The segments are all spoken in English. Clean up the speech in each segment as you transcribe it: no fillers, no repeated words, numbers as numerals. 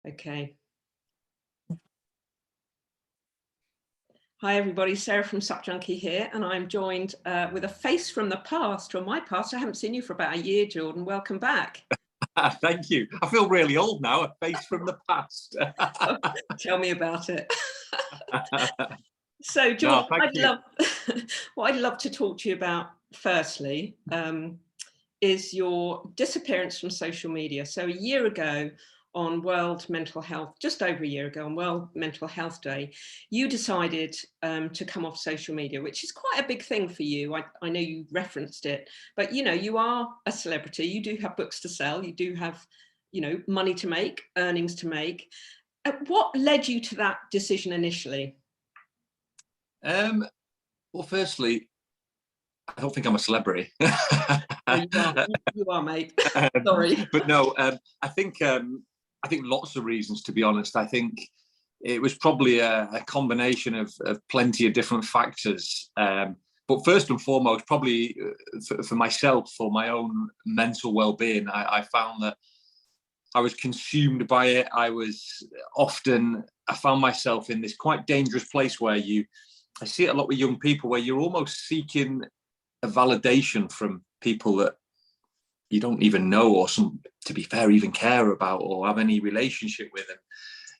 Okay. Hi everybody, Sarah from SUPjunkie here, and I'm joined with a face from the past, from my past. I haven't seen you for about a year, Jordan. Welcome back. Thank you. I feel really old now, a face from the past. Tell me about it. So Jordan, no, what I'd love to talk to you about firstly is your disappearance from social media. So a year ago on World Mental Health, just over a year ago on World Mental Health Day, you decided to come off social media, which is quite a big thing for you. I know you referenced it, but you know, you are a celebrity, you do have books to sell, you do have, you know, money to make, earnings to make. What led you to that decision initially? Well, firstly, I don't think I'm a celebrity. You are, mate. Sorry. But no, I think lots of reasons, to be honest. I think it was probably a combination of plenty of different factors. But first and foremost, probably for myself, for my own mental well-being, I found that I was consumed by it. I found myself in this quite dangerous place where I see it a lot with young people, where you're almost seeking a validation from people that you don't even know, or to be fair, even care about or have any relationship with. And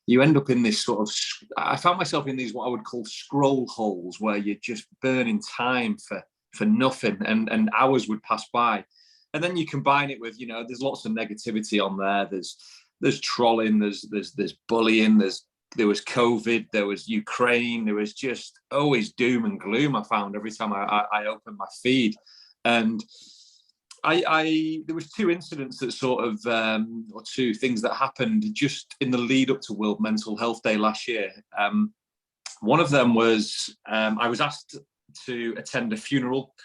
you end up in this sort of, I found myself in these, what I would call scroll holes, where you're just burning time for nothing, and hours would pass by. And then you combine it with, you know, there's lots of negativity on there. There's trolling, there's bullying, there was COVID, there was Ukraine, there was just always doom and gloom. I found every time I opened my feed. And there was two incidents that sort of, or two things that happened just in the lead up to World Mental Health Day last year. One of them was I was asked to attend a funeral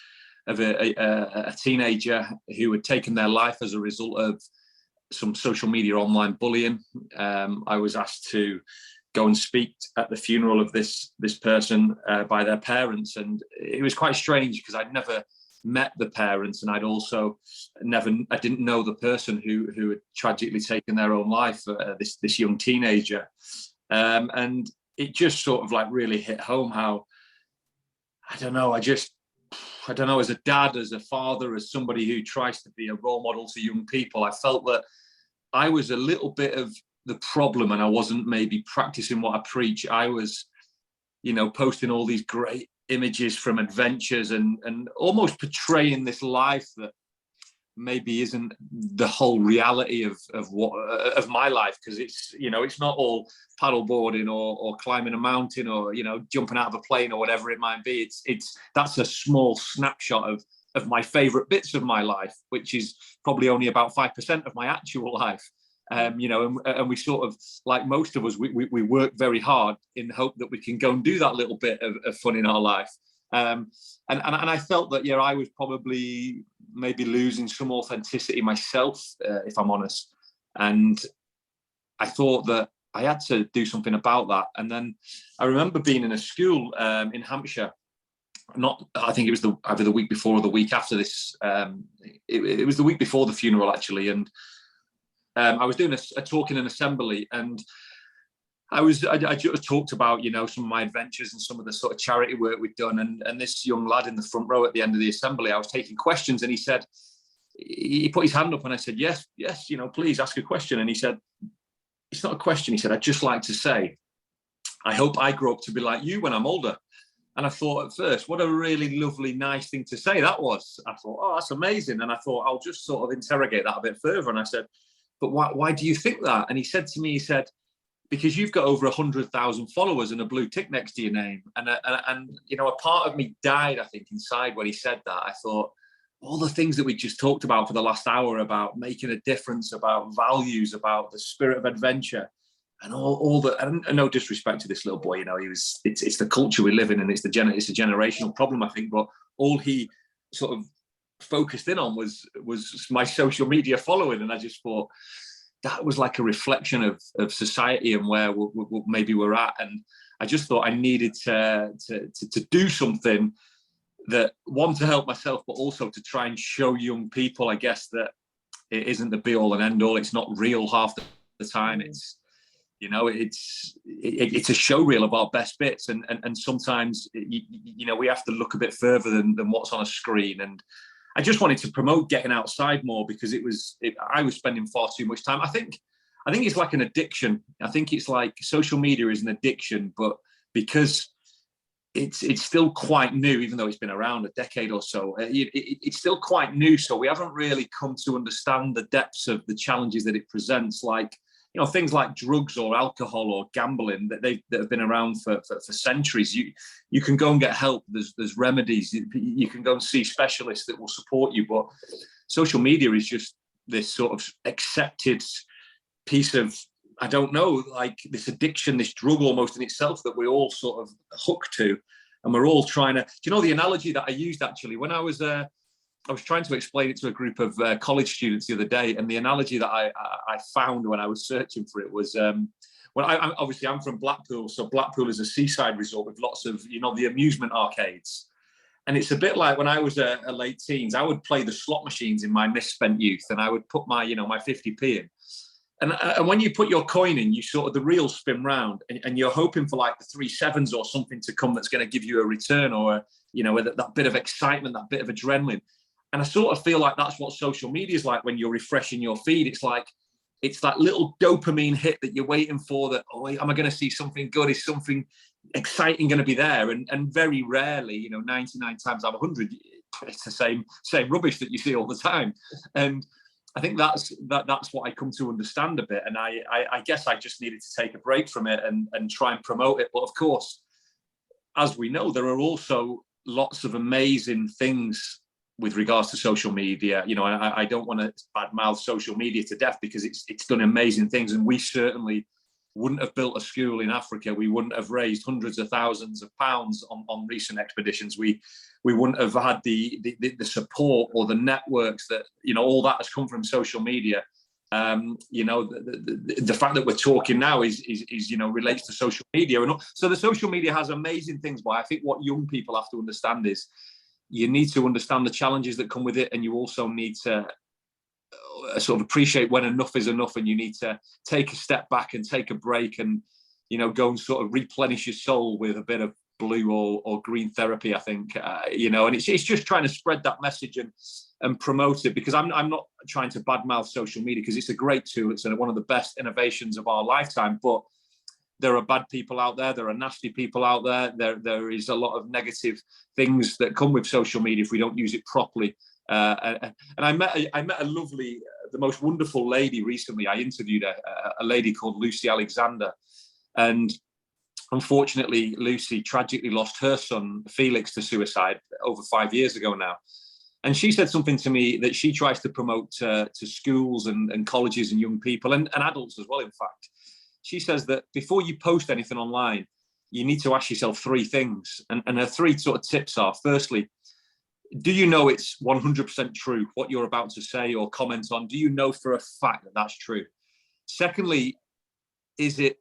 of a teenager who had taken their life as a result of some social media online bullying. I was asked to go and speak at the funeral of this person by their parents, and it was quite strange because I'd never met the parents, and I didn't know the person who had tragically taken their own life, this young teenager, and it just sort of like really hit home how, I don't know, as a dad, as a father, as somebody who tries to be a role model to young people, I felt that I was a little bit of the problem, and I wasn't maybe practicing what I preach. I was, you know, posting all these great images from adventures and almost portraying this life that maybe isn't the whole reality of my life, because it's, you know, it's not all paddleboarding or climbing a mountain or, you know, jumping out of a plane or whatever it might be. That's a small snapshot of my favorite bits of my life, which is probably only about 5% of my actual life. You know, and we sort of, like most of us, we work very hard in the hope that we can go and do that little bit of fun in our life. And I felt that, yeah, I was probably maybe losing some authenticity myself, if I'm honest. And I thought that I had to do something about that. And then I remember being in a school in Hampshire. I think it was either the week before or the week after this. It was the week before the funeral, actually. And I was doing a talk in an assembly, and I just talked about, you know, some of my adventures and some of the sort of charity work we'd done. And this young lad in the front row at the end of the assembly, I was taking questions, and he put his hand up, and I said, yes, you know, please ask a question. And he said, it's not a question. He said, I'd just like to say, I hope I grow up to be like you when I'm older. And I thought at first, what a really lovely, nice thing to say that was. I thought, oh, that's amazing. And I thought, I'll just sort of interrogate that a bit further. And I said, but why do you think that? And he said to me, because you've got over 100,000 followers and a blue tick next to your name. And you know, a part of me died, I think, inside when he said that. I thought, all the things that we just talked about for the last hour, about making a difference, about values, about the spirit of adventure, and all that. And no disrespect to this little boy, you know, it's the culture we live in, and it's a generational problem, I think. But all he sort of focused in on was my social media following, and I just thought that was like a reflection of society and where maybe we're at. And I just thought I needed to do something that, one, to help myself, but also to try and show young people, I guess, that it isn't the be all and end all. It's not real half the time. You know, it's a show reel of our best bits, and sometimes you know, we have to look a bit further than what's on a screen. And I just wanted to promote getting outside more, because I was spending far too much time. I think it's like an addiction. I think it's like social media is an addiction, but because it's still quite new, even though it's been around a decade or so, it's still quite new. So we haven't really come to understand the depths of the challenges that it presents, like, you know, things like drugs or alcohol or gambling that have been around for centuries. You can go and get help. There's remedies. You can go and see specialists that will support you. But social media is just this sort of accepted piece of, I don't know, like this addiction, this drug almost in itself that we all sort of hook to, and we're all trying to. Do you know the analogy that I used actually when I was trying to explain it to a group of college students the other day, and the analogy that I found when I was searching for it was, well, I'm from Blackpool, so Blackpool is a seaside resort with lots of, you know, the amusement arcades. And it's a bit like when I was a late teens, I would play the slot machines in my misspent youth, and I would put my, you know, my 50p in. And when you put your coin in, you sort of, the reels spin round, and you're hoping for like the 3 sevens or something to come that's going to give you a return, or, you know, that bit of excitement, that bit of adrenaline. And I sort of feel like that's what social media is like when you're refreshing your feed. It's that little dopamine hit that you're waiting for, that, oh, am I going to see something good? Is something exciting going to be there? And very rarely, you know, 99 times out of 100, it's the same rubbish that you see all the time. And I think that's what I come to understand a bit. And I guess I just needed to take a break from it and try and promote it. But of course, as we know, there are also lots of amazing things with regards to social media. You know, I don't want to badmouth social media to death, because it's done amazing things. And we certainly wouldn't have built a school in Africa. We wouldn't have raised hundreds of thousands of pounds on recent expeditions. We wouldn't have had the support or the networks that, you know, all that has come from social media. You know, the fact that we're talking now is you know, relates to social media. And so the social media has amazing things, but I think what young people have to understand is you need to understand the challenges that come with it, and you also need to sort of appreciate when enough is enough, and you need to take a step back and take a break, and, you know, go and sort of replenish your soul with a bit of blue or green therapy, I think. You know, and it's just trying to spread that message and promote it, because I'm not trying to badmouth social media, because it's a great tool. It's one of the best innovations of our lifetime, but there are bad people out there. There are nasty people out there. There is a lot of negative things that come with social media if we don't use it properly. And I met a lovely, the most wonderful lady recently. I interviewed a lady called Lucy Alexander, and unfortunately, Lucy tragically lost her son Felix to suicide over 5 years ago now. And she said something to me that she tries to promote to schools and colleges and young people and adults as well. In fact, she says that before you post anything online, you need to ask yourself 3 things. And her 3 sort of tips are: firstly, do you know it's 100% true what you're about to say or comment on? Do you know for a fact that that's true? Secondly, is it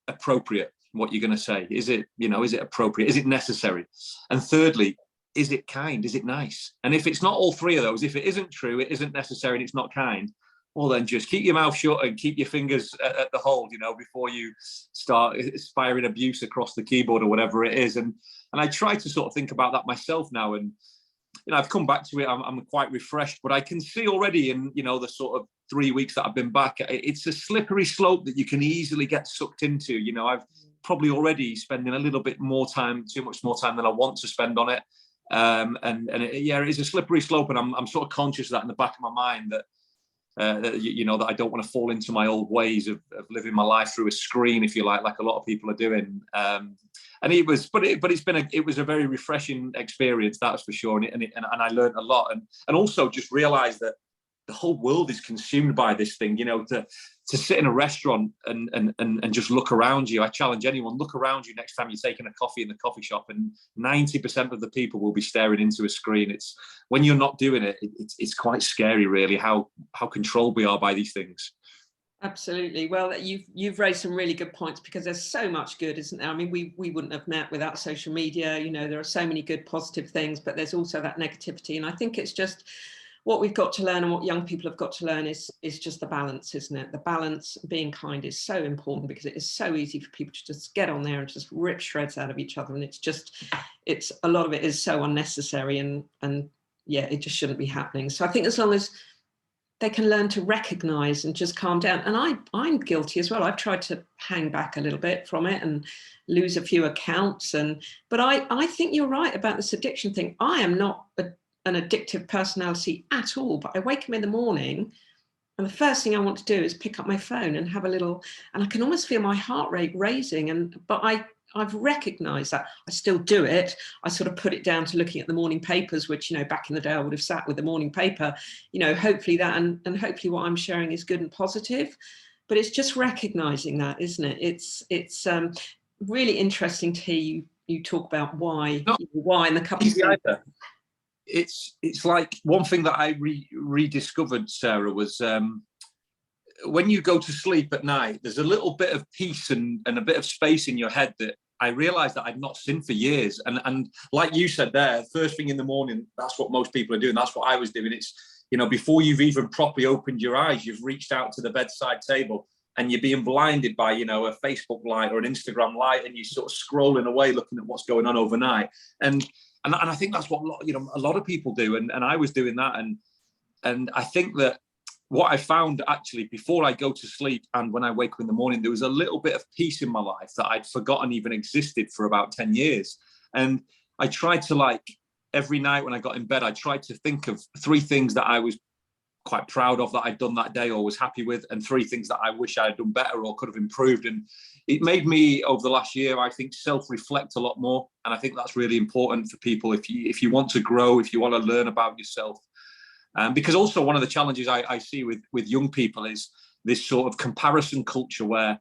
appropriate what you're going to say? Is it, you know, is it appropriate? Is it necessary? And thirdly, is it kind? Is it nice? And if it's not all 3 of those, if it isn't true, it isn't necessary, and it's not kind, well, then just keep your mouth shut and keep your fingers at the hold, you know, before you start firing abuse across the keyboard or whatever it is. And I try to sort of think about that myself now. And, you know, I've come back to it. I'm quite refreshed, but I can see already in, you know, the sort of 3 weeks that I've been back, it's a slippery slope that you can easily get sucked into. You know, I've probably already spending a little bit more time, too much more time than I want to spend on it. Yeah, it is a slippery slope, and I'm sort of conscious of that in the back of my mind, that you know, that I don't want to fall into my old ways of living my life through a screen, if you like a lot of people are doing. And it was, but it was a very refreshing experience, that's for sure. And I learned a lot, and also just realised that the whole world is consumed by this thing. You know, to sit in a restaurant and just look around you. I challenge anyone, look around you next time you're taking a coffee in the coffee shop, and 90% of the people will be staring into a screen. It's when you're not doing it, it's quite scary, really, how controlled we are by these things. Absolutely. Well, you've raised some really good points, because there's so much good, isn't there? I mean, we wouldn't have met without social media. You know, there are so many good positive things, but there's also that negativity. And I think it's just, what we've got to learn and what young people have got to learn is just the balance, isn't it? The balance, being kind is so important, because it is so easy for people to just get on there and just rip shreds out of each other. And it's a lot of it is so unnecessary, and yeah, it just shouldn't be happening. So I think as long as they can learn to recognize and just calm down. And I'm guilty as well. I've tried to hang back a little bit from it and lose a few accounts. But I think you're right about this addiction thing. I am not an addictive personality at all, but I wake up in the morning and the first thing I want to do is pick up my phone and have a little, and I can almost feel my heart rate raising. But I've recognized that. I still do it. I sort of put it down to looking at the morning papers, which, back in the day I would have sat with the morning paper, hopefully that, and hopefully what I'm sharing is good and positive. But it's just recognizing that, isn't it? It's really interesting to hear you talk about why and the couple of things. It's like one thing that I rediscovered, Sarah, was when you go to sleep at night, there's a little bit of peace and a bit of space in your head that I realized that I'd not seen for years. And like you said there, first thing in the morning, that's what most people are doing. That's what I was doing. It's, before you've even properly opened your eyes, you've reached out to the bedside table and you're being blinded by, a Facebook light or an Instagram light, and you're sort of scrolling away, looking at what's going on overnight. And I think that's what a lot of people do, and I was doing that, and I think that what I found actually before I go to sleep and when I wake up in the morning, there was a little bit of peace in my life that I'd forgotten even existed for about 10 years. And I tried to, every night when I got in bed, I tried to think of 3 things that I was quite proud of that I'd done that day or was happy with, and 3 things that I wish I had done better or could have improved. And it made me, over the last year, I think, self-reflect a lot more. And I think that's really important for people if you want to grow, if you want to learn about yourself. Because also one of the challenges I see with young people is this sort of comparison culture where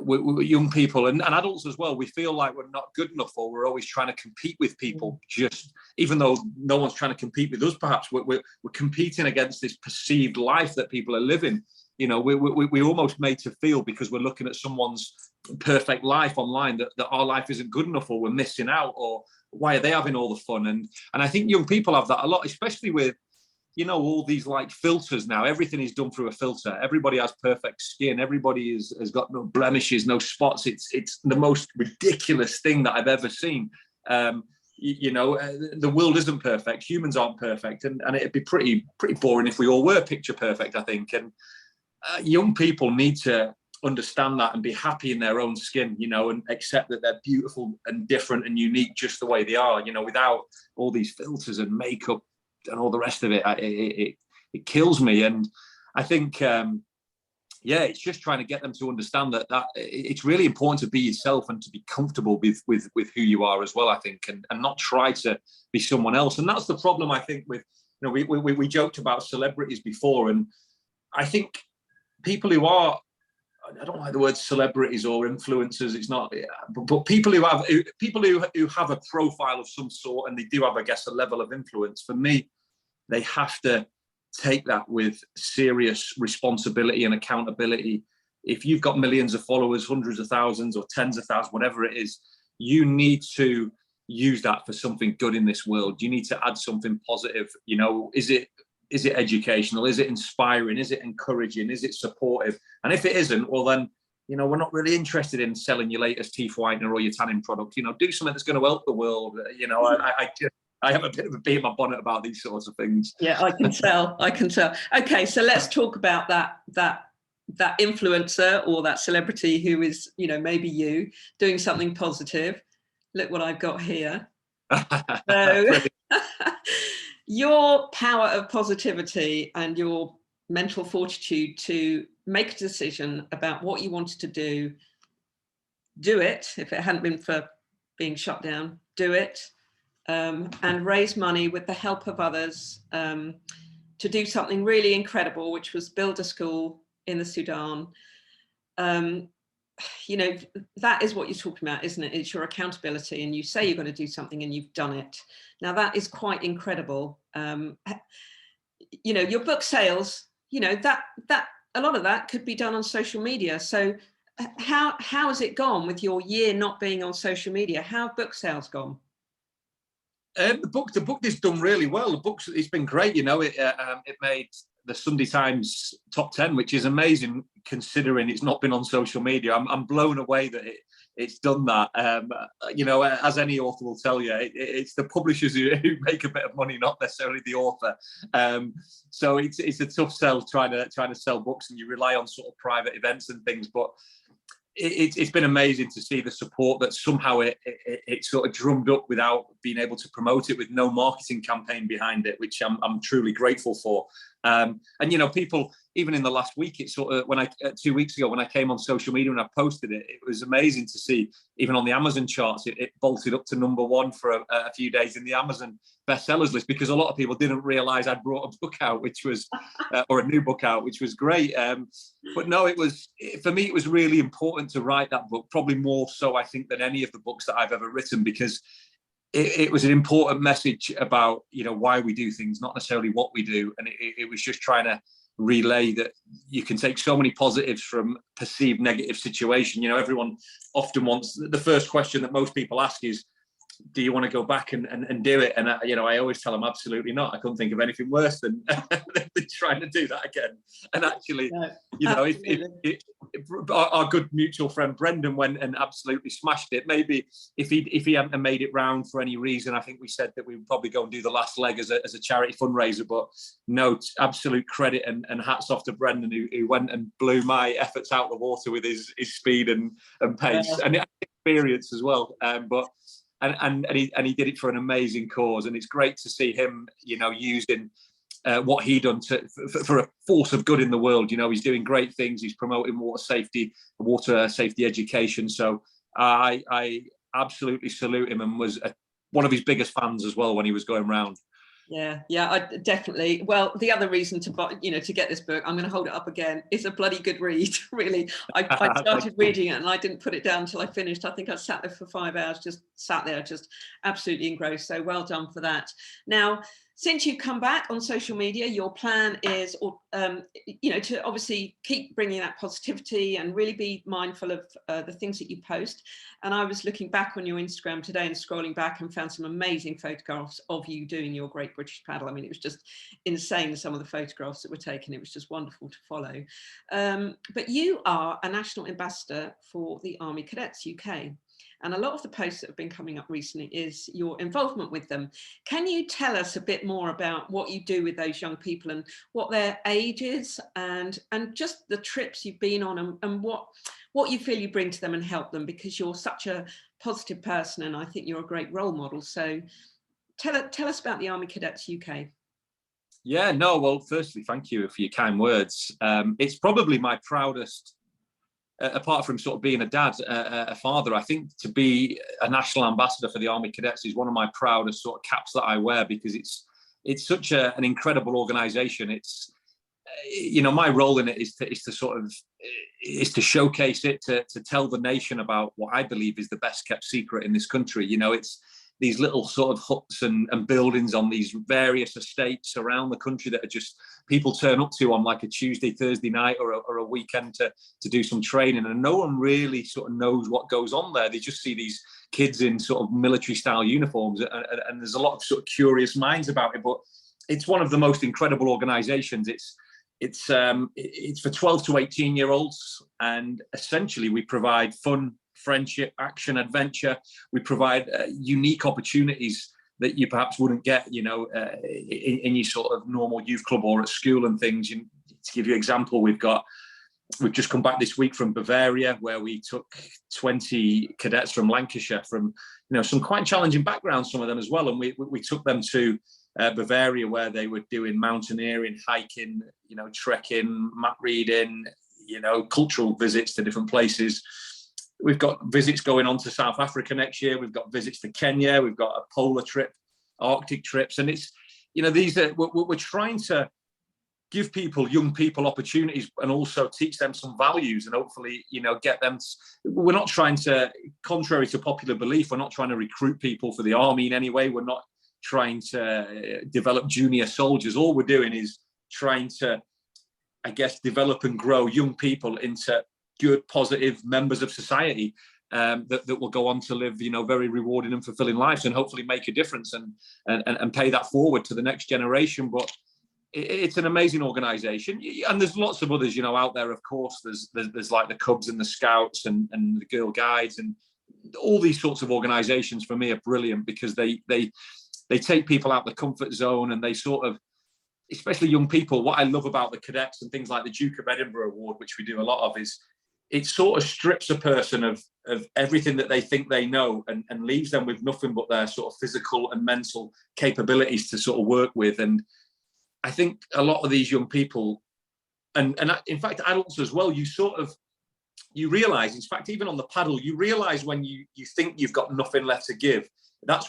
young people and adults as well, we feel like we're not good enough, or we're always trying to compete with people, just even though no one's trying to compete with us. Perhaps we're competing against this perceived life that people are living. We're almost made to feel, because we're looking at someone's perfect life online, that our life isn't good enough, or we're missing out, or why are they having all the fun? And I think young people have that a lot, especially with all these filters now. Everything is done through a filter. Everybody has perfect skin. Everybody has got no blemishes, no spots. It's the most ridiculous thing that I've ever seen. The world isn't perfect. Humans aren't perfect, and it'd be pretty boring if we all were picture perfect, I think. And young people need to understand that and be happy in their own skin, and accept that they're beautiful and different and unique just the way they are, without all these filters and makeup and all the rest of it. It kills me. And I think it's just trying to get them to understand that it's really important to be yourself and to be comfortable with who you are as well, I think, and not try to be someone else. And that's the problem, I think, with we joked about celebrities before, and I think people who are, I don't like the word celebrities or influencers, it's not, but people who have a profile of some sort, and they do have, I guess, a level of influence. For me, they have to take that with serious responsibility and accountability. If you've got millions of followers, hundreds of thousands or tens of thousands, whatever it is, you need to use that for something good in this world. You need to add something positive. Is it educational? Is it inspiring? Is it encouraging? Is it supportive? And if it isn't, well then, we're not really interested in selling your latest teeth whitener or your tanning product. Do something that's going to help the world. I have a bit of a bee in my bonnet about these sorts of things. Yeah, I can tell. Okay, so let's talk about that influencer or that celebrity who is, maybe you doing something positive. Look what I've got here. So, your power of positivity and your mental fortitude to make a decision about what you wanted to do it. If it hadn't been for being shut down, do it, and raise money with the help of others to do something really incredible, which was build a school in the Sudan. That is what you're talking about, isn't it? It's your accountability, and you say you're going to do something and you've done it. Now that is quite incredible. Your book sales, that a lot of that could be done on social media. So how has it gone with your year not being on social media? How have book sales gone? The book is done really well. It's been great. You know, it made the Sunday Times top 10, which is amazing considering it's not been on social media. I'm blown away that it's done that. You know, as any author will tell you, it's the publishers who make a bit of money, not necessarily the author. So it's a tough sell trying to sell books, and you rely on sort of private events and things, but it's been amazing to see the support that somehow it sort of drummed up without being able to promote it, with no marketing campaign behind it, which I'm truly grateful for. And you know, people, even in the last week, it's sort of, when 2 weeks ago when I came on social media and I posted it, it was amazing to see, even on the Amazon charts, it bolted up to #1 for a few days in the Amazon bestsellers list, because a lot of people didn't realize I'd brought a book out, which was or a new book out, which was great. But no, for me, it was really important to write that book, probably more so, I think, than any of the books that I've ever written, because it was an important message about, you know, why we do things, not necessarily what we do. And it was just trying to relay that you can take so many positives from perceived negative situation. You know, everyone often wants, the first question that most people ask is, do you want to go back and do it? And you know, I always tell them absolutely not. I couldn't think of anything worse than trying to do that again. And actually, no, you know, if our good mutual friend Brendan went and absolutely smashed it, maybe if he hadn't made it round for any reason, I think we said that we would probably go and do the last leg as a charity fundraiser. But no, absolute credit and hats off to Brendan, who went and blew my efforts out of the water with his speed and pace, and experience as well. And he did it for an amazing cause, and it's great to see him, you know, using what he done for a force of good in the world. You know, he's doing great things. He's promoting water safety education. So I absolutely salute him, and was one of his biggest fans as well when he was going round. Yeah, I definitely. Well, the other reason to get this book, I'm going to hold it up again, is a bloody good read. Really, I started reading it and I didn't put it down until I finished. I think I sat there for 5 hours, just absolutely engrossed. So well done for that. Now, since you've come back on social media, your plan is, you know, to obviously keep bringing that positivity and really be mindful of the things that you post. And I was looking back on your Instagram today and scrolling back and found some amazing photographs of you doing your Great British Paddle. I mean, it was just insane, some of the photographs that were taken. It was just wonderful to follow. But you are a national ambassador for the Army Cadets UK. And a lot of the posts that have been coming up recently is your involvement with them. Can you tell us a bit more about what you do with those young people and what their age is, and just the trips you've been on, and what you feel you bring to them and help them, because you're such a positive person and I think you're a great role model. So tell us about the Army Cadets UK. Yeah, no, well, firstly, thank you for your kind words. It's probably my proudest, apart from sort of being a dad, a father, I think to be a national ambassador for the Army Cadets is one of my proudest sort of caps that I wear, because it's such an incredible organisation. It's, you know, my role in it is to showcase it, to tell the nation about what I believe is the best kept secret in this country. You know, it's these little sort of huts and buildings on these various estates around the country that are just, people turn up to on like a Tuesday, Thursday night or a weekend to do some training, and no one really sort of knows what goes on there. They just see these kids in sort of military style uniforms, and there's a lot of sort of curious minds about it, but it's one of the most incredible organizations. It's for 12 to 18 year olds, and essentially we provide fun, friendship, action, adventure. We provide unique opportunities that you perhaps wouldn't get, you know, in your sort of normal youth club or at school and things. To give you an example, we've just come back this week from Bavaria, where we took 20 cadets from Lancashire, from, you know, some quite challenging backgrounds, some of them as well, and we took them to Bavaria, where they were doing mountaineering, hiking, you know, trekking, map reading, you know, cultural visits to different places. We've got visits going on to South Africa next year. We've got visits to Kenya. We've got a polar trip, Arctic trips. And it's, you know, these are, we're trying to give young people opportunities, and also teach them some values, and hopefully, you know, get them. We're not trying to, contrary to popular belief, we're not trying to recruit people for the army in any way. We're not trying to develop junior soldiers. All we're doing is trying to, I guess, develop and grow young people into good, positive members of society. that will go on to live, you know, very rewarding and fulfilling lives, and hopefully make a difference and pay that forward to the next generation. But it's an amazing organisation, and there's lots of others, you know, out there. Of course, there's like the Cubs and the Scouts and the Girl Guides, and all these sorts of organisations for me are brilliant, because they take people out of the comfort zone, and they sort of, especially young people. What I love about the cadets and things like the Duke of Edinburgh Award, which we do a lot of, is it sort of strips a person of everything that they think they know, and leaves them with nothing but their sort of physical and mental capabilities to sort of work with. And I think a lot of these young people, and in fact adults as well, you realise, in fact, even on the paddle, you realise when you think you've got nothing left to give. That's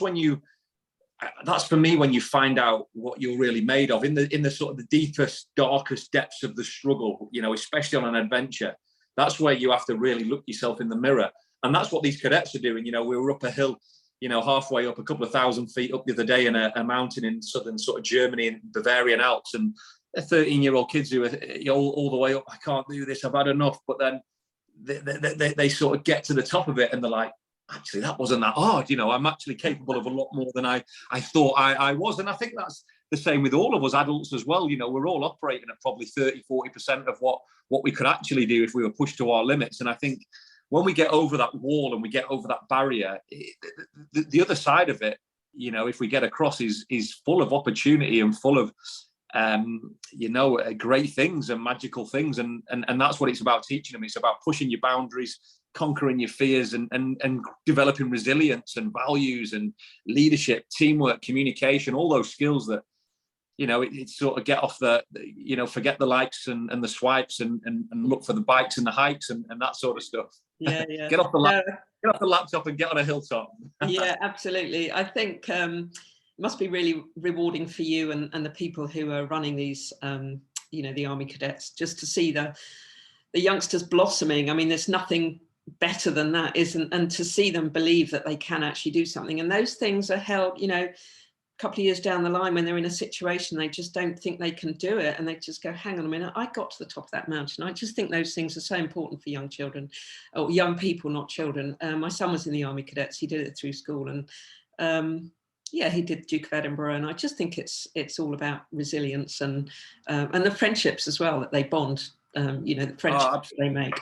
for me when you find out what you're really made of in the sort of the deepest, darkest depths of the struggle, you know, especially on an adventure. That's where you have to really look yourself in the mirror. And that's what these cadets are doing. You know, we were up a hill, you know, halfway up, a couple of 1,000 feet up the other day in a mountain in southern sort of Germany, in Bavarian Alps, and 13-year-old kids who are all the way up. I can't do this, I've had enough. But then they sort of get to the top of it, and they're like, actually, that wasn't that hard. You know, I'm actually capable of a lot more than I thought I was. And I think that's the same with all of us adults as well. You know, we're all operating at probably 30-40% of what we could actually do if we were pushed to our limits. And I think when we get over that wall and we get over that barrier, the other side of it, you know, if we get across, is full of opportunity and full of you know, great things and magical things. And that's what it's about teaching them. It's about pushing your boundaries, conquering your fears, and developing resilience and values and leadership, teamwork, communication, all those skills that, you know, it's sort of get off you know, forget the likes and the swipes and look for the bikes and the hikes and that sort of stuff. Yeah, yeah. Get off the laptop and get on a hilltop. Yeah, absolutely. I think it must be really rewarding for you and the people who are running these, you know, the Army cadets, just to see the youngsters blossoming. I mean, there's nothing better than that, isn't? And to see them believe that they can actually do something. And those things are held, you know, a couple of years down the line, when they're in a situation they just don't think they can do it, and they just go, hang on a minute, I got to the top of that mountain. I just think those things are so important for young children, or young people, not children. My son was in the Army cadets, he did it through school, and yeah, he did Duke of Edinburgh, and I just think it's all about resilience and the friendships as well that they bond. You know, the friendships they make.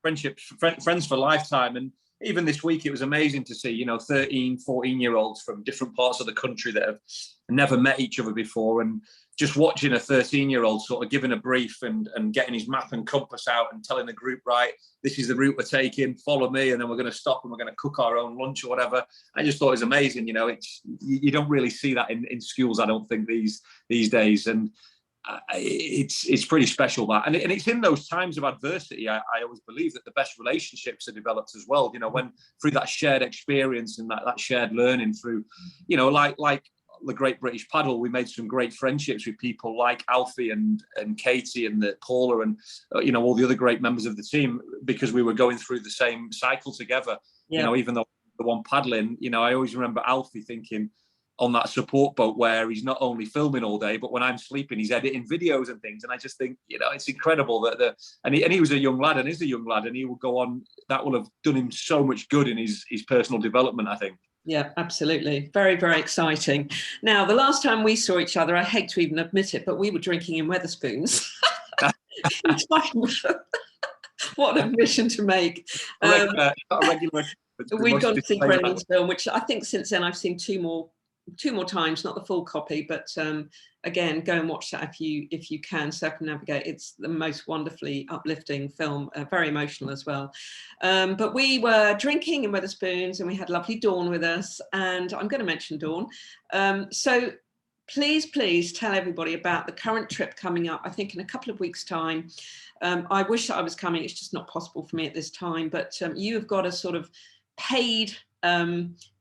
Friendships, friends for lifetime. And even this week, it was amazing to see, you know, 13, 14-year-olds from different parts of the country that have never met each other before, and just watching a 13-year-old sort of giving a brief and getting his map and compass out and telling the group, right, this is the route we're taking, follow me, and then we're going to stop and we're going to cook our own lunch or whatever. I just thought it was amazing. You know, you don't really see that in schools, I don't think, these days. And it's pretty special, that, and it's in those times of adversity, I always believe, that the best relationships are developed as well. You know, when through that shared experience and that shared learning through, you know, like the Great British Paddle, we made some great friendships with people like Alfie and Katie and Paula and you know, all the other great members of the team, because we were going through the same cycle together. Yeah. You know, even though the one paddling, you know, I always remember Alfie thinking, on that support boat, where he's not only filming all day, but when I'm sleeping, he's editing videos and things. And I just think, you know, it's incredible that he was a young lad and is a young lad, and he will go on. That will have done him so much good in his personal development, I think. Yeah, absolutely. Very, very exciting. Now, the last time we saw each other, I hate to even admit it, but we were drinking in Wetherspoons. What an admission to make. We'd gone to see Brennan's film, which I think since then I've seen two more times, not the full copy, but again, go and watch that if you can. Circumnavigate. It's the most wonderfully uplifting film, very emotional as well. But we were drinking in Wetherspoons, and we had lovely Dawn with us, and I'm going to mention Dawn. So please tell everybody about the current trip coming up, I think in a couple of weeks' time. I wish that I was coming, it's just not possible for me at this time, but you have got a sort of paid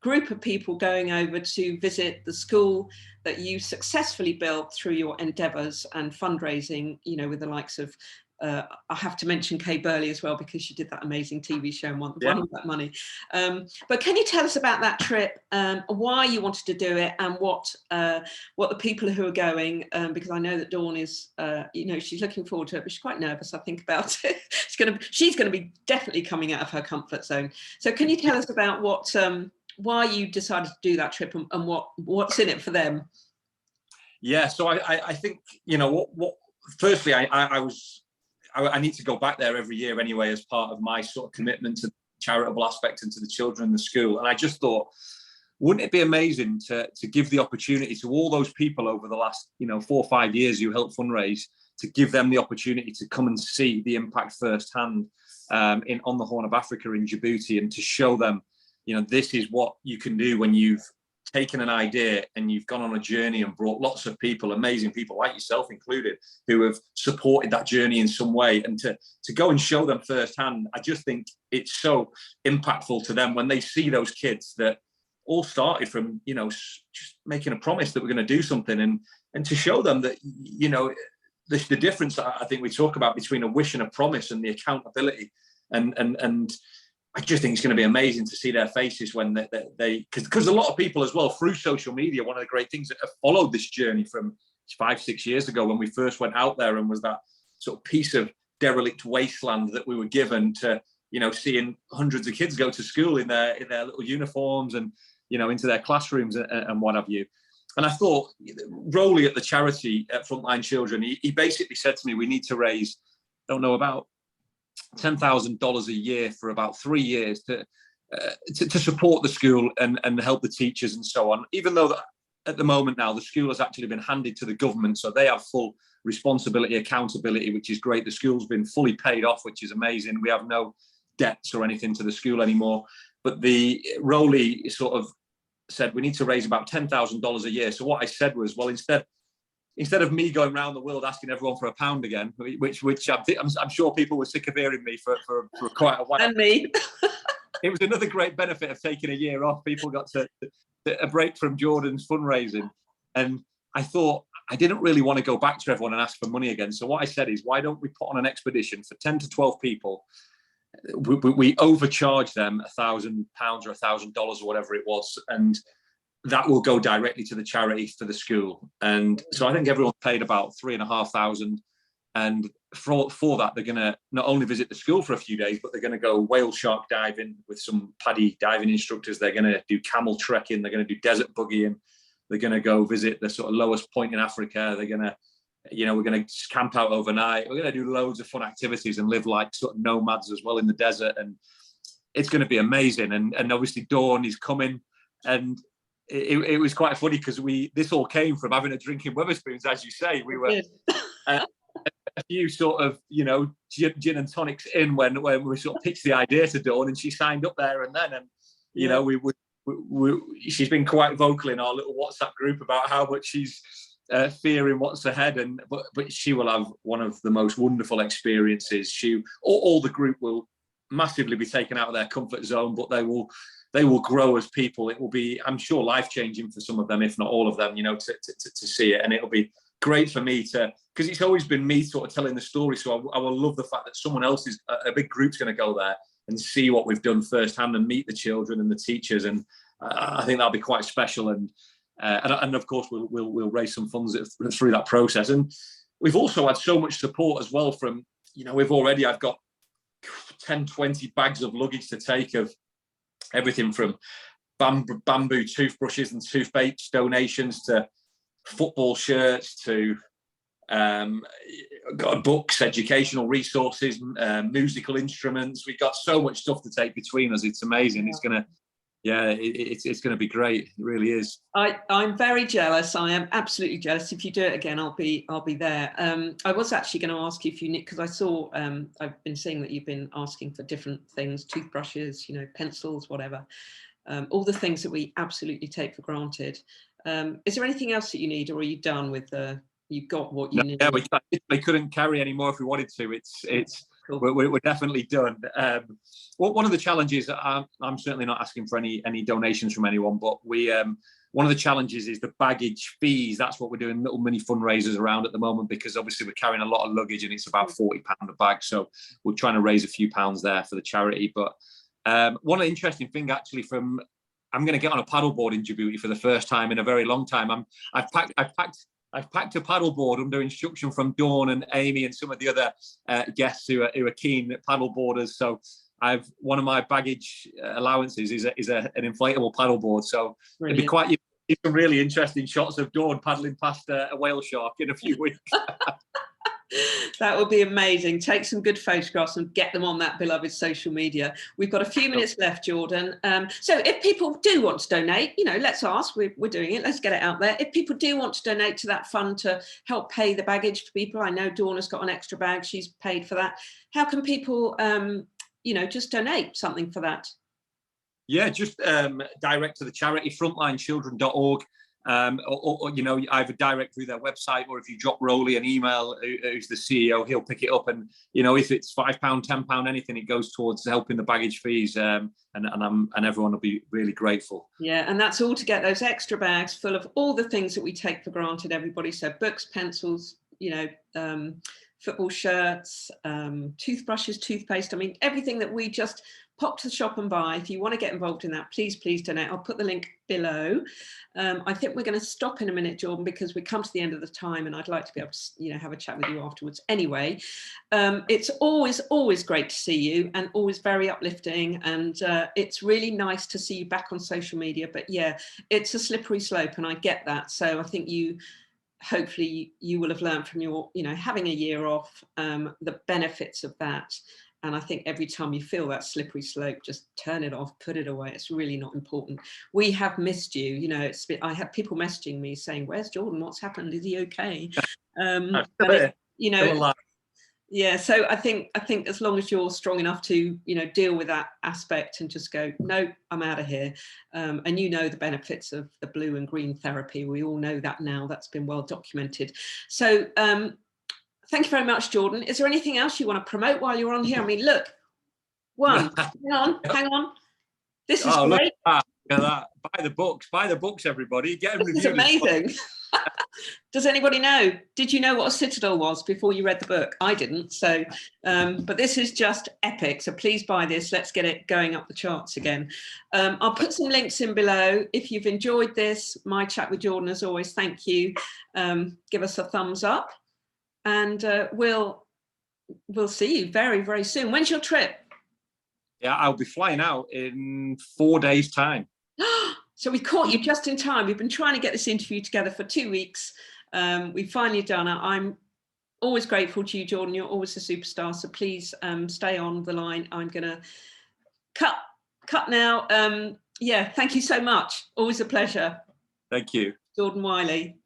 group of people going over to visit the school that you successfully built through your endeavours and fundraising, you know, with the likes of I have to mention Kay Burley as well, because she did that amazing TV show and won all that money. But can you tell us about that trip, why you wanted to do it, and what the people who are going, because I know that Dawn is, she's looking forward to it, but she's quite nervous, I think, about it. She's going to be definitely coming out of her comfort zone. So can you tell us about why you decided to do that trip, and what's in it for them? Yeah, so I think, firstly, I need to go back there every year anyway, as part of my sort of commitment to the charitable aspect and to the children in the school. And I just thought, wouldn't it be amazing to give the opportunity to all those people over the last, 4 or 5 years who helped fundraise, to give them the opportunity to come and see the impact firsthand on the Horn of Africa in Djibouti, and to show them, this is what you can do when you've taken an idea and you've gone on a journey and brought lots of people, amazing people like yourself included, who have supported that journey in some way, and to go and show them firsthand. I just think it's so impactful to them when they see those kids that all started from, just making a promise that we're going to do something, and to show them that, the difference that I think we talk about between a wish and a promise, and the accountability, and I just think it's going to be amazing to see their faces when because a lot of people as well, through social media, one of the great things that have followed this journey from 5-6 years ago, when we first went out there, and was that sort of piece of derelict wasteland that we were given, to, seeing hundreds of kids go to school in their little uniforms, and, into their classrooms and what have you. And I thought, Rowley at the charity at Frontline Children, he basically said to me, we need to raise, about $10,000 a year for about 3 years to support the school and help the teachers and so on. Even though at the moment now the school has actually been handed to the government, so they have full responsibility, accountability, which is great. The school's been fully paid off, which is amazing. We have no debts or anything to the school anymore. But the Rowley sort of said we need to raise about $10,000 a year. So what I said was, well, instead of me going around the world asking everyone for £1 again, which I'm sure people were sick of hearing me for quite a while. And me. It was another great benefit of taking a year off. People got to a break from Jordan's fundraising. And I thought, I didn't really want to go back to everyone and ask for money again. So what I said is, why don't we put on an expedition for 10 to 12 people? We overcharge them £1,000 or $1,000 or whatever it was. And that will go directly to the charity for the school. And so I think everyone paid about $3,500. And for that, they're going to not only visit the school for a few days, but they're going to go whale shark diving with some paddy diving instructors. They're going to do camel trekking. They're going to do desert buggying. They're going to go visit the sort of lowest point in Africa. They're going to, we're going to camp out overnight. We're going to do loads of fun activities and live like sort of nomads as well in the desert. And it's going to be amazing. And obviously Dawn is coming, and it was quite funny because this all came from having a drink in Wetherspoons, as you say. We were a few sort of, gin and tonics in when we sort of pitched the idea to Dawn, and she signed up there and then. And, she's been quite vocal in our little WhatsApp group about how much she's fearing what's ahead. But she will have one of the most wonderful experiences. All the group will massively be taken out of their comfort zone, but they will grow as people. It will be, I'm sure, life-changing for some of them, if not all of them, to see it. And it'll be great for me because it's always been me sort of telling the story. So I will love the fact that someone else a big group's going to go there and see what we've done firsthand and meet the children and the teachers. And I think that'll be quite special. And of course, we'll raise some funds through that process. And we've also had so much support as well from, I've got 10, 20 bags of luggage to take of everything from bamboo toothbrushes and toothpaste donations to football shirts to got books, educational resources, musical instruments. We've got so much stuff to take between us. It's amazing. It's gonna be great. It really is. I'm very jealous. I am absolutely jealous. If you do it again, I'll be there. I was actually going to ask you if you need, because I saw I've been seeing that you've been asking for different things, toothbrushes, pencils, whatever, all the things that we absolutely take for granted. Is there anything else that you need, or are you done with you've got what you need? Yeah, we couldn't carry any more if we wanted to. It's cool. We're definitely done. One of the challenges, I'm certainly not asking for any donations from anyone, but we one of the challenges is the baggage fees. That's what we're doing, little mini fundraisers around at the moment, because obviously we're carrying a lot of luggage and it's about £40 a bag. So we're trying to raise a few pounds there for the charity. But one interesting thing actually I'm going to get on a paddleboard in Djibouti for the first time in a very long time. I've packed a paddleboard under instruction from Dawn and Amy and some of the other guests who are keen paddleboarders. So one of my baggage allowances is an inflatable paddleboard. So Brilliant. It'd be quite some really interesting shots of Dawn paddling past a whale shark in a few weeks. That would be amazing. Take some good photographs and get them on that beloved social media. We've got a few minutes left, Jordan. So if people do want to donate, let's ask, we're doing it, let's get it out there. If people do want to donate to that fund to help pay the baggage for people, I know Dawn has got an extra bag, she's paid for that. How can people, just donate something for that? Yeah, just direct to the charity, frontlinechildren.org. Or either direct through their website, or if you drop Rowley an email, who's the CEO, he'll pick it up. And if it's £5, £10, anything, it goes towards helping the baggage fees, and everyone will be really grateful. Yeah, and that's all to get those extra bags full of all the things that we take for granted, everybody. So books, pencils, football shirts, toothbrushes, toothpaste. I mean, everything that we just pop to the shop and buy. If you want to get involved in that, please donate. I'll put the link below. I think we're going to stop in a minute, Jordan, because we come to the end of the time, and I'd like to be able to, have a chat with you afterwards. Anyway, it's always great to see you, and always very uplifting. And it's really nice to see you back on social media. But yeah, it's a slippery slope, and I get that. So I think hopefully you will have learned from your, having a year off, the benefits of that. And I think every time you feel that slippery slope, just turn it off, put it away. It's really not important. We have missed you. I have people messaging me saying, "Where's Jordan? What's happened? Is he okay?" Yeah. So I think as long as you're strong enough to, deal with that aspect and just go, "No, I'm out of here," and the benefits of the blue and green therapy. We all know that now. That's been well documented. So. Thank you very much, Jordan. Is there anything else you want to promote while you're on here? I mean, look, hang on. This is great. Look at that. Buy the books, everybody. Get them reviewed. This is amazing. Does anybody know? Did you know what a citadel was before you read the book? I didn't. So, but this is just epic. So please buy this. Let's get it going up the charts again. I'll put some links in below. If you've enjoyed this, my chat with Jordan, as always, thank you. Give us a thumbs up. And we'll see you very, very soon. When's your trip? Yeah, I'll be flying out in 4 days' time. So we caught you just in time. We've been trying to get this interview together for 2 weeks. We've finally done it. I'm always grateful to you, Jordan. You're always a superstar. So please stay on the line. I'm going to cut now. Yeah, thank you so much. Always a pleasure. Thank you. Jordan Wylie.